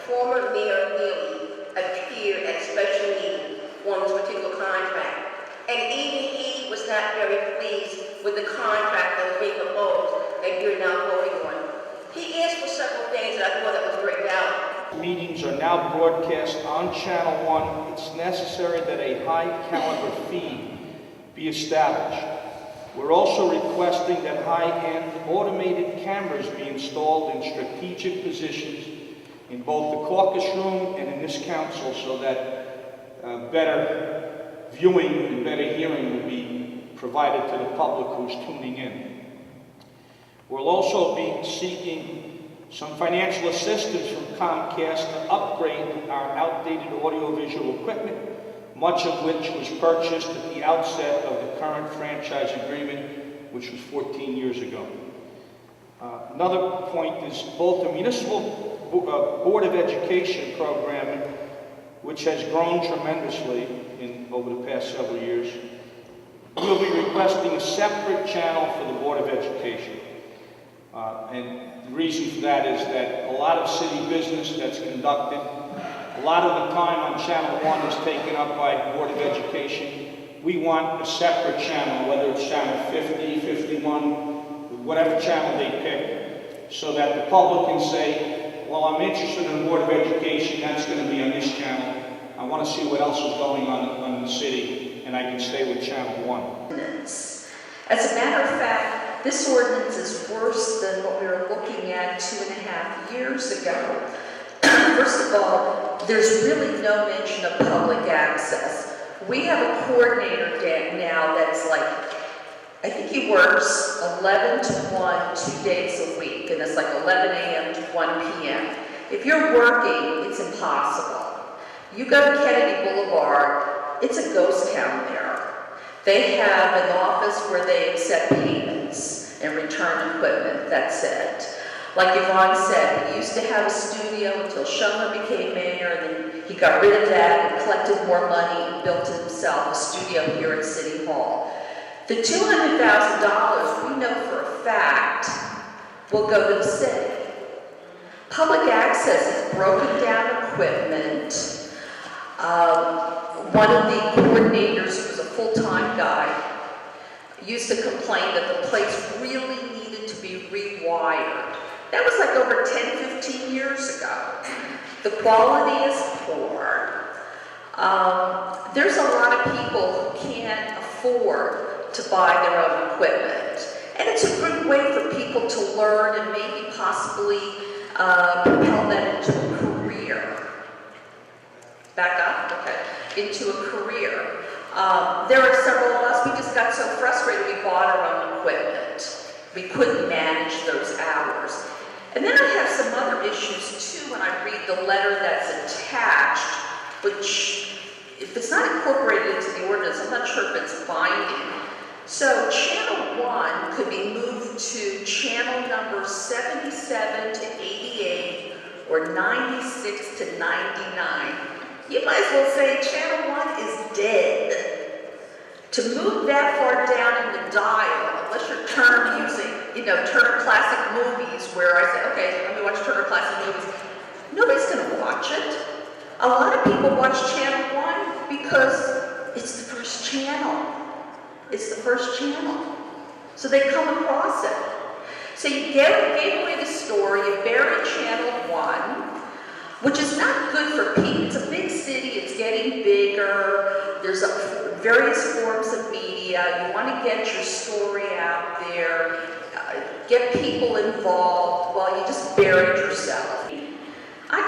former Mayor Neely appeared at a special meeting on this particular contract. And even he was not very pleased with the contract that was being proposed that you're now voting on. He asked for several things that I thought that was very valid. Meetings are now broadcast on Channel 1. It's necessary that a high-caliber feed be established. We're also requesting that high-end automated cameras be installed in strategic positions in both the caucus room and in this council so that better viewing and better hearing will be provided to the public who's tuning in. We'll also be seeking some financial assistance from Comcast to upgrade our outdated audiovisual equipment, much of which was purchased at the outset of the current franchise agreement, which was 14 years ago. Another point is both the Municipal Board of Education program, which has grown tremendously over the past several years, we'll be requesting a separate channel for the Board of Education. And the reason for that is that a lot of city business that's conducted, a lot of the time on Channel 1 is taken up by Board of Education. We want a separate channel, whether it's Channel 50, 51, whatever channel they pick, so that the public can say, well, I'm interested in the Board of Education, that's going to be on this channel. I want to see what else is going on in the city, and I can stay with Channel 1. As a matter of fact, this ordinance is worse than what we were looking at 2.5 years ago. First of all, there's really no mention of public access. We have a coordinator now that's like, I think he works 11 to 1, 2 days a week, and it's like 11 a.m. to 1 p.m. If you're working, it's impossible. You go to Kennedy Boulevard, it's a ghost town there. They have an office where they accept payments and return equipment, that's it. Like Yvonne said, he used to have a studio until Schomer became mayor, and then he got rid of that and collected more money and built himself a studio here at City Hall. The $200,000 we know for a fact will go to the city. Public access is broken down equipment. One of the coordinators, who was a full-time guy, used to complain that the place really needed to be rewired. That was like over 10, 15 years ago. The quality is poor. There's a lot of people who can't afford to buy their own equipment. And it's a good way for people to learn and maybe possibly propel that into a career. Back up? Okay. Into a career. There are several of us, we just got so frustrated we bought our own equipment. We couldn't manage those hours. And then I have some other issues too when I read the letter that's attached, which, if it's not incorporated into the ordinance, I'm not sure if it's binding. So Channel 1 could be moved to channel number 77 to 88 or 96 to 99. You might as well say Channel 1 is dead. To move that far down in the dial, unless you're Turner music, Turner Classic Movies, where I say, okay, let me watch Turner Classic Movies, nobody's going to watch it. A lot of people watch Channel 1 because it's the first channel. It's the first channel. So they come across it. So you gave away the story, you bury Channel 1, which is not good for people. It's a big city, it's getting bigger, there's various forms of media, you want to get your story out there, get people involved, well, you just buried yourself. I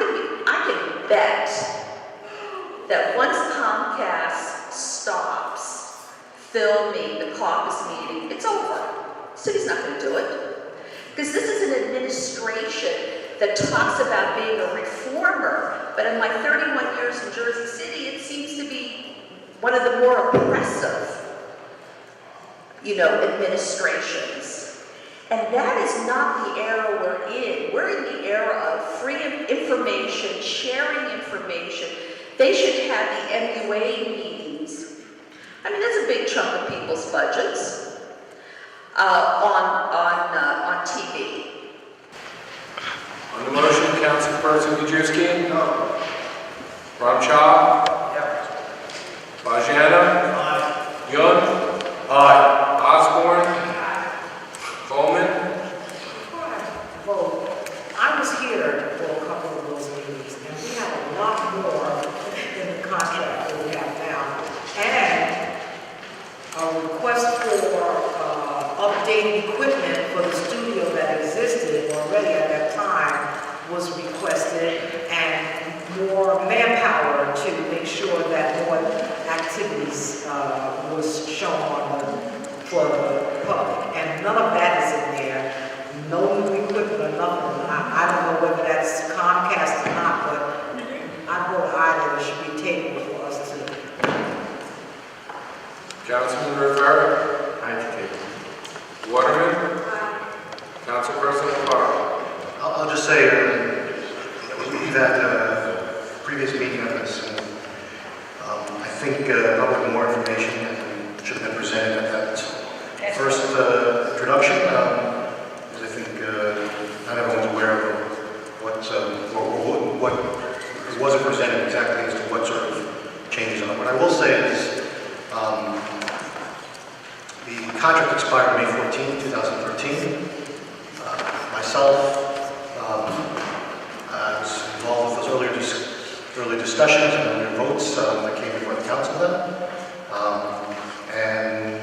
can bet that once Comcast stops filming the caucus meeting, it's over. The city's not going to do it. Because this is an administration that talks about being a reformer, but in my 31 years in Jersey City, it seems to be one of the more oppressive, administrations. And that is not the era we're in. We're in the era of free information, sharing information. They should have the MUA meetings. I mean, that's a big chunk of people's budgets on TV. On the motion, Councilperson Gajewski? No. Ramcha? Yeah. Bajana? Aye. Yun? Aye. Osborne? Coleman? Well, I was here for a couple of those meetings, and we had a lot more in the contract that we have now. And a request for updating equipment for the studio that existed already at that time was requested, and more manpower to make sure that more activities was shown for the public. And none of that is in there. No new equipment or nothing. I don't know whether that's Comcast or not, but I vote aye that it should be tabled for us to. Councilman Rivera? Aye. Waterman? Councilperson Clark? I'll just say we've had a previous meeting on this, and I think probably more information should have been presented at that first introduction, because I think not everyone's aware of what wasn't presented exactly as to what sort of changes on it. What I will say is the contract expired May 14, 2013. Myself, I was involved with those early discussions and earlier votes that came before the council then. And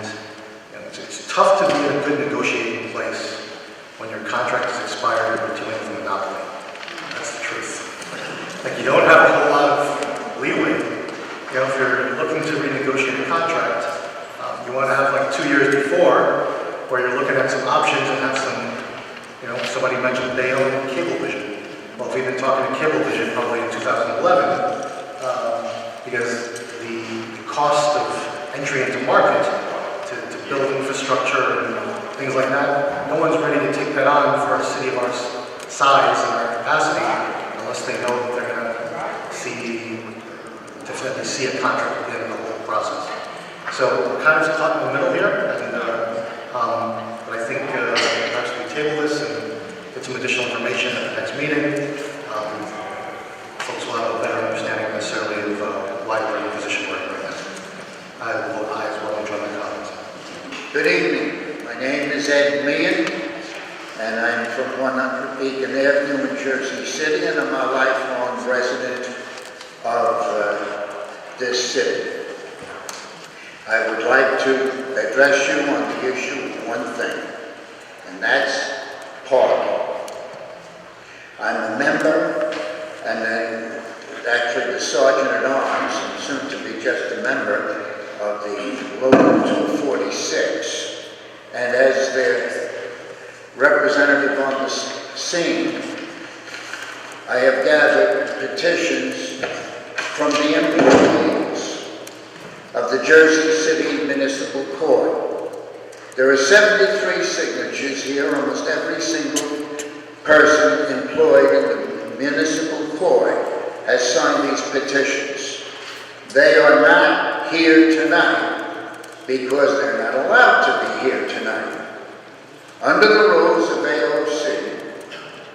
it's tough to be in a good negotiating place when your contract is expired and you're dealing with a monopoly. That's the truth. Like, you don't have a whole lot of leeway. You know, if you're looking to renegotiate a contract, you want to have like 2 years before where you're looking at some options and have some, you know, somebody mentioned they own Cablevision. Well, we've been talking to Cablevision probably in 2011 because the cost of entry into market to build infrastructure and things like that, no one's ready to take that on for a city of our size and our capacity unless they know that they're going to definitely see a contract at the end of the whole process. So we're kind of caught in the middle here, and but I think perhaps we table this and get some additional information at the next meeting. Folks will have a better understanding necessarily of why we're in the position we're in right now. I will vote aye as well and join my colleagues. Good evening. My name is Ed Meehan, and I'm from 100 Beacon Avenue in Jersey City, and I'm a lifelong resident of this city. I would like to address you on the issue of one thing, and that's parking. I'm a member, and then actually the Sergeant at Arms, and soon to be just a member of the Local 246. And as their representative on the scene, I have gathered petitions from the employees of the Jersey City Municipal Court. There are 73 signatures here. Almost every single person employed in the municipal court has signed these petitions. They are not here tonight because they're not allowed to be here tonight. Under the rules of AOC,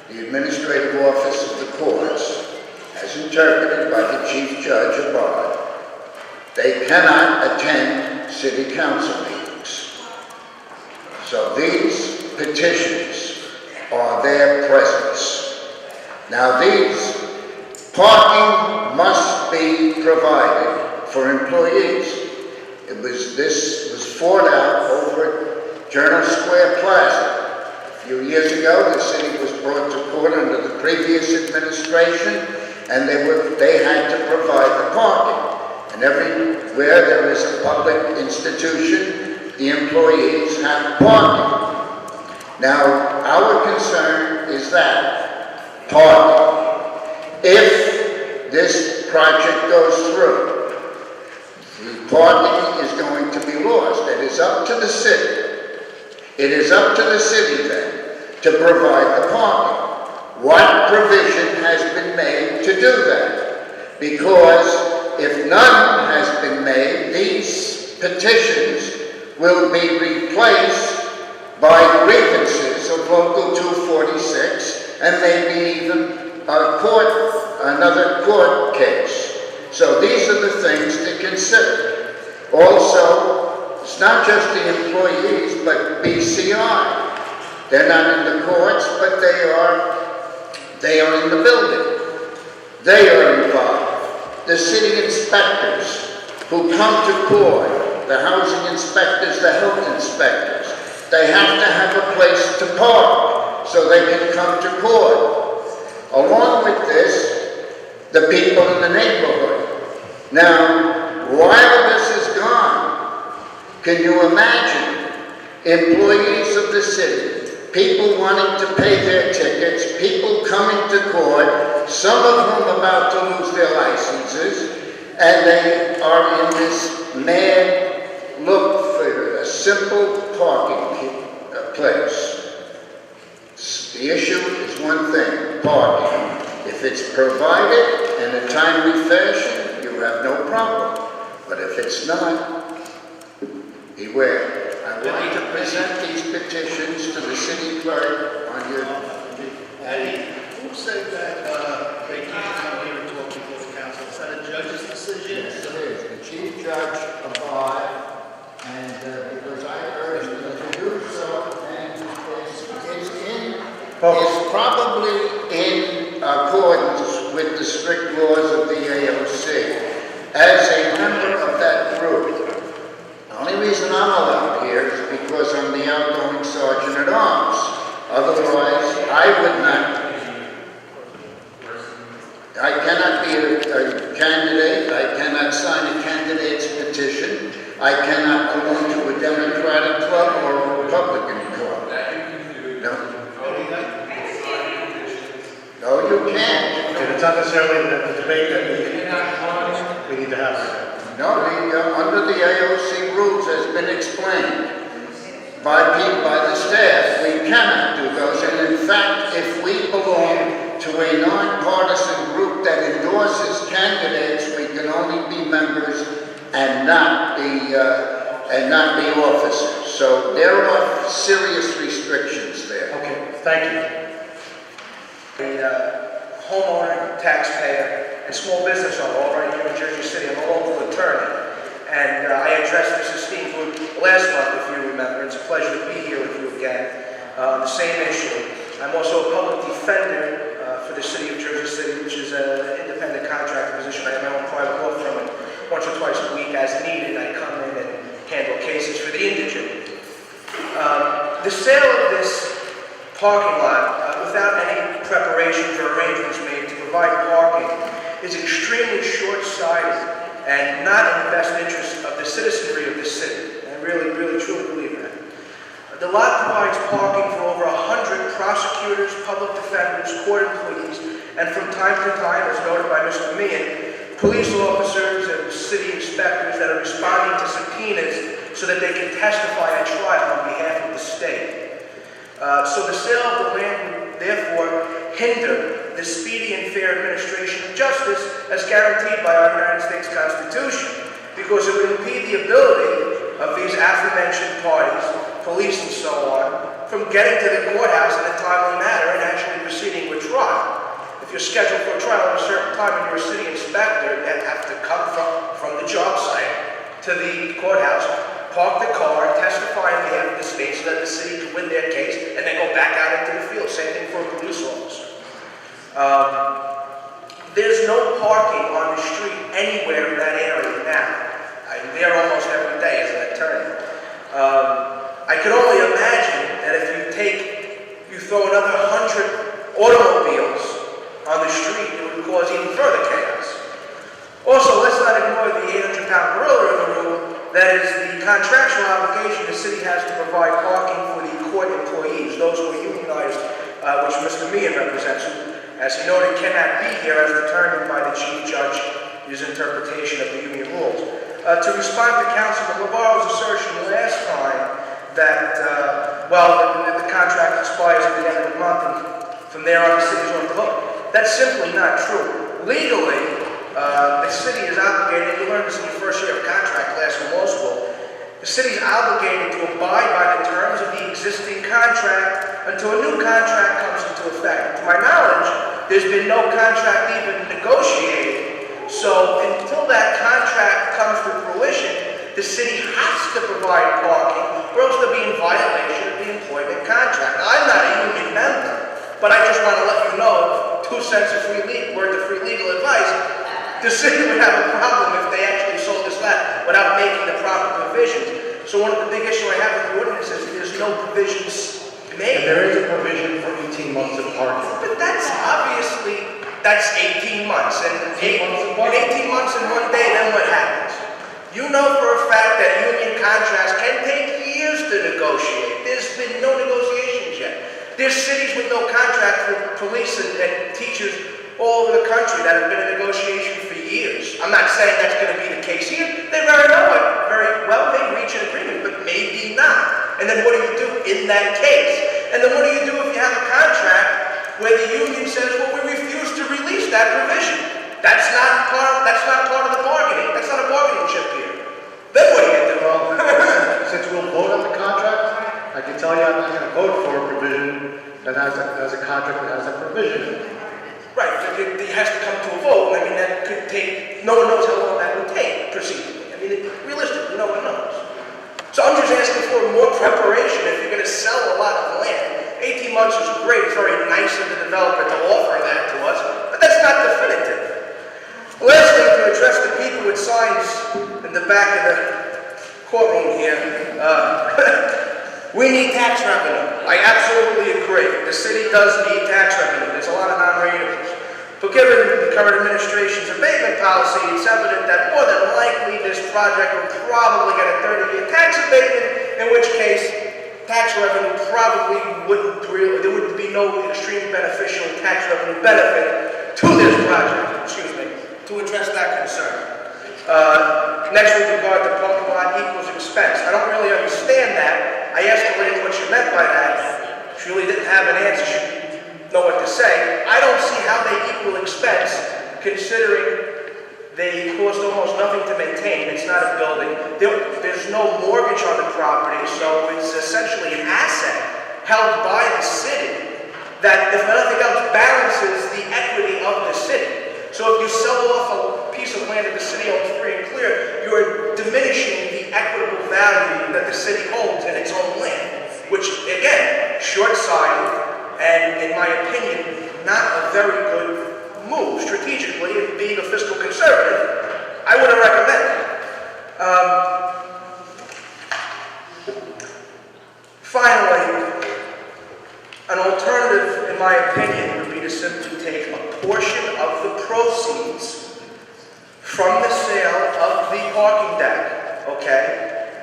the Administrative Office of the Courts, as interpreted by the Chief Judge above, they cannot attend city council meetings. So these petitions are their presence. Now parking must be provided for employees. This was fought out over at Journal Square Plaza. A few years ago, the city was brought to court under the previous administration, and they had to provide the parking. And everywhere there is a public institution, the employees have parking. Now, our concern is that parking. If this project goes through, the parking is going to be lost. It is up to the city. It is up to the city then to provide the parking. What provision has been made to do that? Because if none has been made, these petitions will be replaced by grievances of Local 246 and maybe even another court case. So these are the things to consider. Also, it's not just the employees, but BCI. They're not in the courts, but they are in the building. They are involved. The city inspectors who come to court, the housing inspectors, the health inspectors, they have to have a place to park so they can come to court. Along with this, the people in the neighborhood. Now, while this is gone, can you imagine employees of the city, people wanting to pay their tickets, people coming to court, some of whom about to lose their licenses, and they are in this mad look for a simple parking place. The issue is one thing, parking. If it's provided in a timely fashion, you have no problem. But if it's not, beware. I want to present these petitions to the city clerk on your... Eddie, who said that they can't come here and talk before the council? Is that a judge's decision? Yes, it is. The chief judge abide, and because I urged them to do so, and it's probably in accordance with the strict laws of the AOC. As a member of that group, the only reason I'm allowed here is because I'm the outgoing sergeant at arms. Otherwise, I cannot be a candidate. I cannot sign a candidate's petition. I cannot belong to a Democratic club or a Republican club. No. No, you can't. And it's not necessarily the debate that we need to have. No, under the AOC rules has been explained by the staff. We cannot do those. And in fact, if we belong to a nonpartisan group that endorses candidates, we can only be members and not be officers. So there are serious restrictions there. Okay, thank you. A homeowner, taxpayer, and small business owner all right here in Jersey City. I'm a local attorney. And I addressed this esteemed group last month, if you remember. It's a pleasure to be here with you again on the same issue. I'm also a public defender for the city of Jersey City, which is an independent contractor position. I have my own private law firm, and once or twice a week, as needed, I come in and handle cases for the indigent. The sale of this parking lot without any preparations or arrangements made to provide parking is extremely short-sighted and not in the best interest of the citizenry of this city. I really, truly believe that. The lot provides parking for over 100 prosecutors, public defenders, court employees, and from time to time, as noted by Mr. Meehan, police officers and city inspectors that are responding to subpoenas so that they can testify at trial on behalf of the state. So the sale of the land would therefore hinder the speedy and fair administration of justice as guaranteed by our United States Constitution, because it would impede the ability of these aforementioned parties, police and so on, from getting to the courthouse in a timely manner and actually proceeding with trial. If you're scheduled for a trial at a certain time and you're a city inspector, you have to come from the job site to the courthouse, park the car, testify on behalf of the state so that the city can win their case, and then go back out into the field. Same thing for a police officer. There's no parking on the street anywhere in that area now. I'm there almost every day as an attorney. I can only imagine that if you throw another 100 automobiles on the street, it would cause even further chaos. Also, let's not ignore the 800-pound gorilla in the room. That is the contractual obligation the city has to provide parking for the court employees, those who are unionized, which Mr. Meehan represents, who, as he noted, cannot be here as determined by the chief judge, his interpretation of the union rules. To respond to Councilman Navarro's assertion last time that, the contract expires at the end of the month and from there on the city's on the hook, that's simply not true. Legally, the city is obligated, you learned this in your first year of contract class in law school, the city is obligated to abide by the terms of the existing contract until a new contract comes into effect. To my knowledge, There's been no contract even negotiated. So until that contract comes to fruition, the city has to provide parking, or else they'll be in violation of the employment contract. I'm not a union member, but I just want to let you know, 2 cents of worth of free legal advice, the city would have a problem if they actually sold this land without making the proper provisions. So one of the big issues I have with the ordinance is there's no provisions made. And there is a provision for 18 months of parking. But that's obviously, that's 18 months. And 18 months and 1 day, then what happens? You know for a fact that union contracts can take years to negotiate. There's been no negotiations yet. There's cities with no contract for police and teachers all over the country that have been in negotiation for years. I'm not saying that's going to be the case here. They very well may reach an agreement, but maybe not. And then what do you do in that case? And then what do you do if you have a contract where the union says, well, we refuse to release that provision? That's not part of the bargaining. That's not a bargaining chip here. Then what do you do? Well, since we'll vote on the contract, I can tell you I'm not going to vote for a provision that has a contract that has a provision. Right, it has to come to a vote. I mean, that could take, no one knows how long that would take procedurally. I mean, realistically, no one knows. So I'm just asking for more preparation if you're going to sell a lot of land. 18 months is great. It's very nice of the developer to offer that to us, but that's not definitive. Lastly, to address the people with signs in the back of the courtroom here, we need tax revenue. I absolutely agree. The city does need tax revenue. There's a lot of non-renewables. But given the current administration's abatement policy, it's evident that more than likely this project will probably get a 30-year tax abatement, in which case tax revenue probably there would be no extreme beneficial tax revenue benefit to this project, to address that concern. Next, with regard to parking lot equals expense. I don't really understand that. I asked the lady what she meant by that. She really didn't have an answer. She didn't know what to say. I don't see how they equal expense, considering they cost almost nothing to maintain. It's not a building. There's no mortgage on the property, so it's essentially an asset held by the city that, if nothing else, balances the equity of the city. So if you sell off a piece of land that the city owns free and clear, you're diminishing the equitable value that the city holds in its own land, which, again, short-sighted and, in my opinion, not a very good move. Strategically, and being a fiscal conservative, I wouldn't recommend it. Finally, an alternative, in my opinion, would be to simply take a portion of the proceeds from the sale of the parking deck, okay,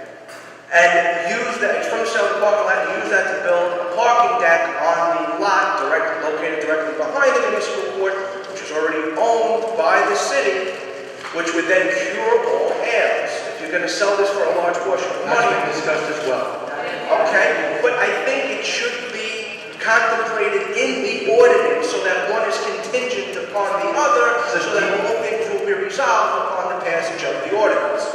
and use that, from the sale of the parking lot, and use that to build a parking deck on the lot located directly behind the municipal court, which is already owned by the city, which would then cure all ails. If you're going to sell this for a large portion of money. That's been discussed as well. Okay, but I think it should be contemplated in the ordinance so that one is contingent upon the other, so that all things will be resolved upon the passage of the ordinance.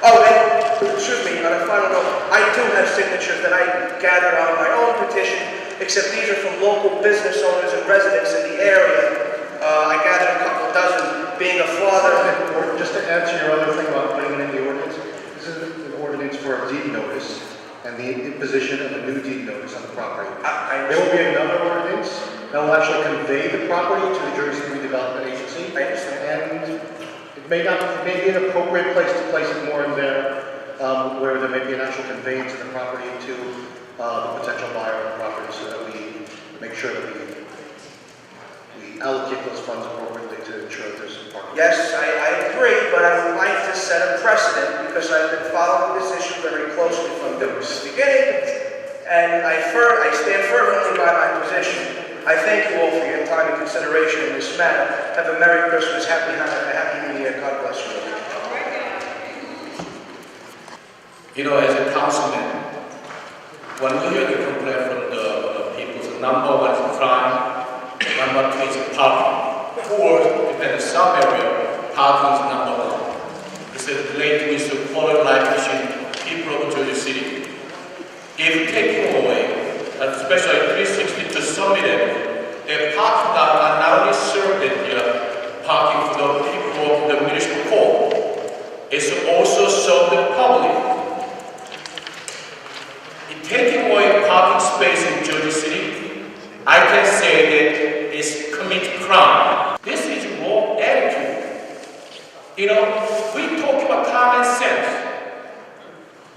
Oh, and, excuse me, on a final note, I do have signatures that I gathered on my own petition, except these are from local business owners and residents in the area. I gathered a couple dozen, being a father. Or just to add to your other thing about putting it in the ordinance, this is an ordinance for a deed notice and the imposition of a new deed notice on the property. There will be another ordinance that will actually convey the property to the Jersey Redevelopment Agency. I understand. And it may be an appropriate place to place it more in there, where there may be an actual conveyance of the property to the potential buyer of the property, so that we make sure that we allocate those funds appropriately to ensure that there's some parking. Yes, I agree, but I would like to set a precedent because I've been following this issue very closely from the beginning, and I stand fervently by my position. I thank you all for your time and consideration in this matter. Have a Merry Christmas, Happy Hanukkah, Happy New Year. God bless you. You know, as a councilman, when we hear the complaint from the people, so number one is crime, number two is parking. Or, depending on some area, parking is number one. It's linked with the quality of life issue people of Jersey City. If taken away, especially 360 to Summit, the parking lot are not You know, we talk about common sense,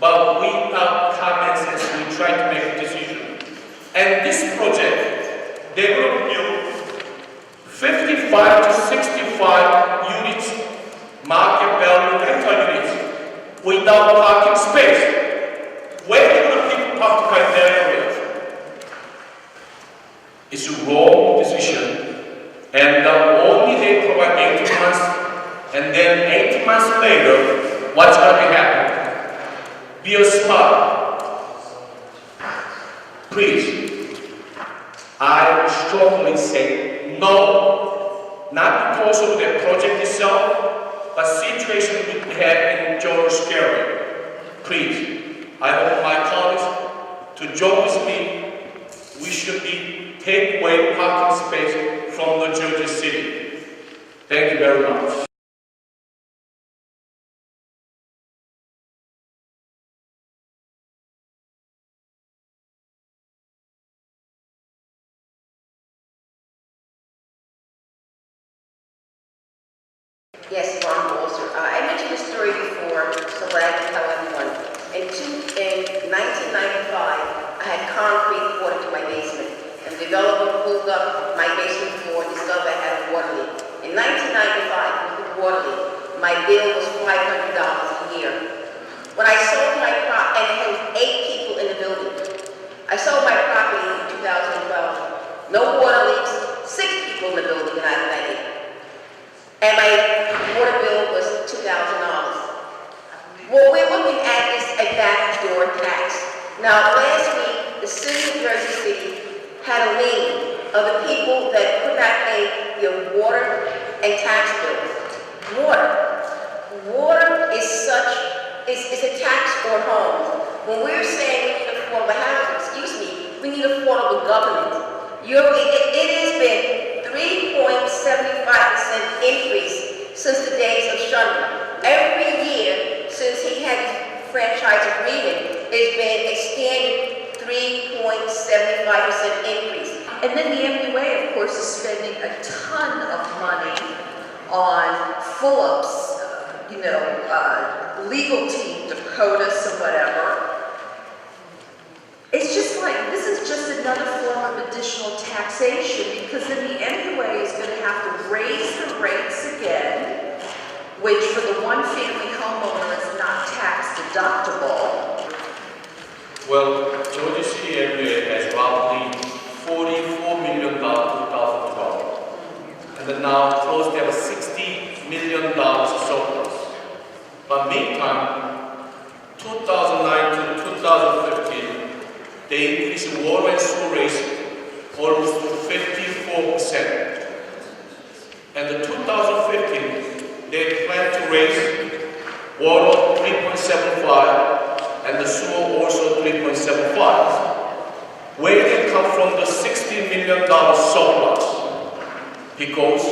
but without common sense, we try to make a decision. And this project, they will build 55 to 65 units, market value rental units, without parking space. Where do the people park in their areas? It's a wrong decision, and only they provide 8 months, and then 8 months later, what's going to happen? Be a smart. Please, I strongly say no, not because of the project itself, but situation we have in George area. Please, I want my colleagues to join with me. We should take away parking space from the Georgia City. Thank you very much. Yes, Ron Bolster. I mentioned this story before, so glad to tell everyone. In 1995, I had concrete poured into my basement, and the developer pulled up my basement floor and discovered I had a water leak. In 1995, with the water leak, my bill was $500 a year. When I sold my property, and it was 8 people in the building. I sold my property in 2012. No water leaks, 6 people in the building, and I had it. And my water bill was $2,000. What we're looking at is a backdoor tax. Now, last week, the city of Jersey City had a lien of the people that could not pay their water and tax bills. Water is a tax on homes. When we're saying we need affordable housing, we need affordable government. It has been 3.75% increase since the days of Shunman. Every year since he had his franchise agreement, it's been a standard 3.75% increase. And then the MUA, of course, is spending a ton of money on Phillips, legal team, Dakotas, or whatever. It's just like, this is just another form of additional taxation, because then the MUA is going to have to raise the rates again, which for the one-family homeowner is not tax deductible. Well, Georgia City MUA has roughly $44 million in 2012, and then now close to $60 million surplus. But meantime, 2009 to 2015, they increased water and sewer rates almost to 54%. And in 2015, they plan to raise water 3.75 and the sewer also 3.75. Where did it come from the $60 million surplus? Because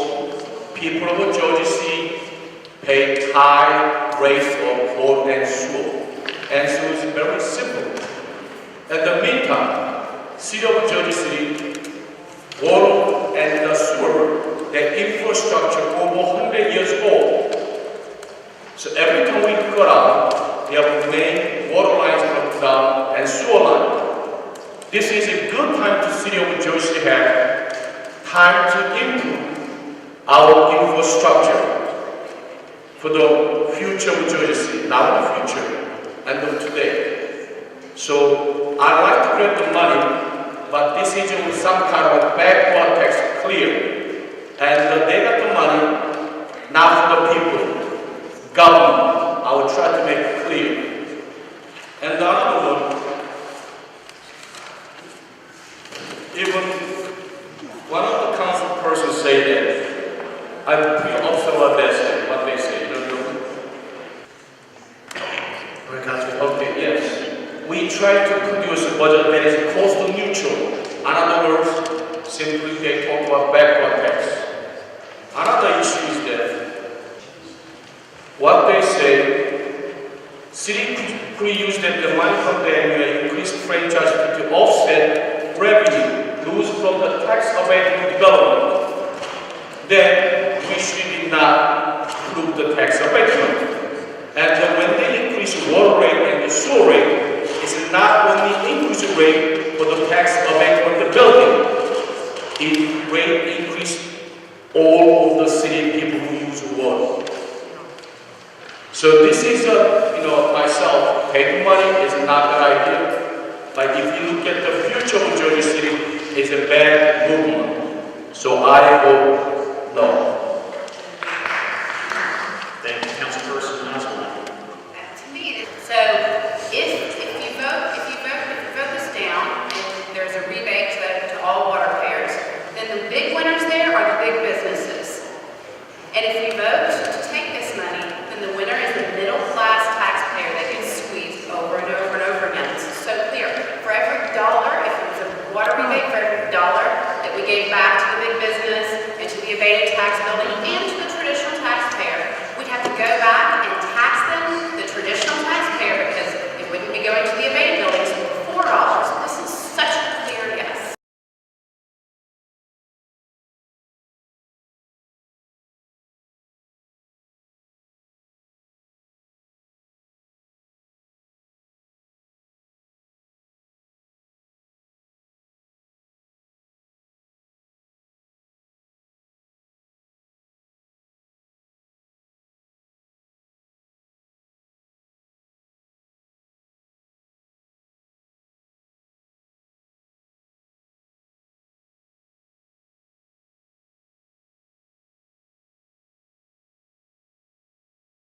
people of Georgia City pay high rates of water and sewer. And so it's very simple. In the meantime, City of Jersey City, water and the sewer, their infrastructure over 100 years old. So every time we go out, they have main water lines come down and sewer line. This is a good time to City of Jersey City have time to improve our infrastructure for the future of Jersey City, not the future, and of today. So I'd like to get the money, but this is with some kind of backward tax clear. And they got the money, not for the people, government. I will try to make it clear. And the other one, even one of the council persons say that, I'm pretty upset about what they say. Okay, yes. We try to produce a budget that is cost neutral. In other words, simply they talk about backward tax. Another issue is that what they say, city could use that the money from the MUA increased franchise to offset revenue lose from the tax abatement development. Then we should not improve the tax abatement. And when they increase water rate and the sewer rate, it's not only increase the rate for the tax abatement of the building, it rate increase all of the city people who use water. So this is myself, paying money is not a good idea. Like if you look at the future of Jersey City, it's a bad movement. So I vote no. Thank you, Councilperson Osborne. To me, so if you vote this down, and there's a rebate to all water payers, then the big winners there are the big businesses. And if you vote to take this money, then the winner is the middle-class taxpayer that gets squeezed over and over and over again. This is so clear. For every dollar, if it was a water rebate, for every dollar that we gave back to the big business and to the abated tax bill,